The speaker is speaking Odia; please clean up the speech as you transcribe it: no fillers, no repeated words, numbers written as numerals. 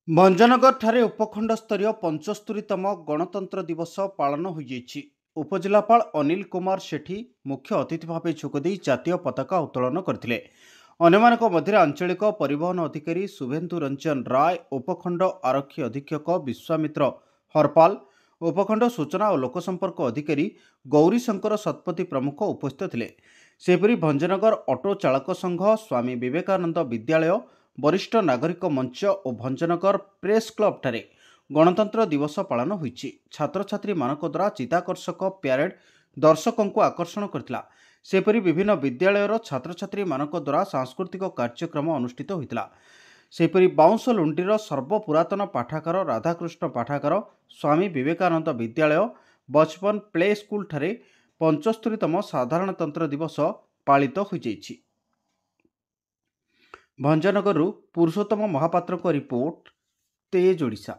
ଭଞ୍ଜନଗରଠାରେ ଉପଖଣ୍ଡସ୍ତରୀୟ 75ତମ ଗଣତନ୍ତ୍ର ଦିବସ ପାଳନ ହୋଇଯାଇଛି। ଉପଜିଲ୍ଲାପାଳ ଅନିଲ କୁମାର ସେଠୀ ମୁଖ୍ୟ ଅତିଥି ଭାବେ ଯୋଗଦେଇ ଜାତୀୟ ପତାକା ଉତ୍ତୋଳନ କରିଥିଲେ। ଅନ୍ୟମାନଙ୍କ ମଧ୍ୟରେ ଆଞ୍ଚଳିକ ପରିବହନ ଅଧିକାରୀ ଶୁଭେନ୍ଦୁ ରଞ୍ଜନ ରାୟ, ଉପଖଣ୍ଡ ଆରକ୍ଷୀ ଅଧୀକ୍ଷକ ବିଶ୍ୱାମିତ୍ର ହରପାଲ, ଉପଖଣ୍ଡ ସୂଚନା ଓ ଲୋକସମ୍ପର୍କ ଅଧିକାରୀ ଗୌରୀଶଙ୍କର ଶତପଥୀ ପ୍ରମୁଖ ଉପସ୍ଥିତ ଥିଲେ। ସେହିପରି ଭଞ୍ଜନଗର ଅଟୋ ଚାଳକ ସଂଘ, ସ୍ୱାମୀ ବିବେକାନନ୍ଦ ବିଦ୍ୟାଳୟ, ବରିଷ୍ଠ ନାଗରିକ ମଞ୍ଚ ଓ ଭଞ୍ଜନଗର ପ୍ରେସ୍ କ୍ଲବଠାରେ ଗଣତନ୍ତ୍ର ଦିବସ ପାଳନ ହୋଇଛି। ଛାତ୍ରଛାତ୍ରୀମାନଙ୍କ ଦ୍ୱାରା ଚିତ୍ତାକର୍ଷକ ପ୍ୟାରେଡ୍ ଦର୍ଶକଙ୍କୁ ଆକର୍ଷଣ କରିଥିଲା। ସେହିପରି ବିଭିନ୍ନ ବିଦ୍ୟାଳୟର ଛାତ୍ରଛାତ୍ରୀମାନଙ୍କ ଦ୍ୱାରା ସାଂସ୍କୃତିକ କାର୍ଯ୍ୟକ୍ରମ ଅନୁଷ୍ଠିତ ହୋଇଥିଲା। ସେହିପରି ବାଉଁଶଲୁଣ୍ଡିର ସର୍ବପୁରାତନ ପାଠାଗାର ରାଧାକୃଷ୍ଣ ପାଠାଗାର, ସ୍ୱାମୀ ବିବେକାନନ୍ଦ ବିଦ୍ୟାଳୟ, ବଚପନ ପ୍ଲେ ସ୍କୁଲଠାରେ 75ତମ ସାଧାରଣତନ୍ତ୍ର ଦିବସ ପାଳିତ ହୋଇଯାଇଛି। ଭଞ୍ଜନଗରରୁ ପୁରୁଷୋତ୍ତମ ମହାପାତ୍ରଙ୍କ ରିପୋର୍ଟ, ତେଜ ଓଡ଼ିଶା।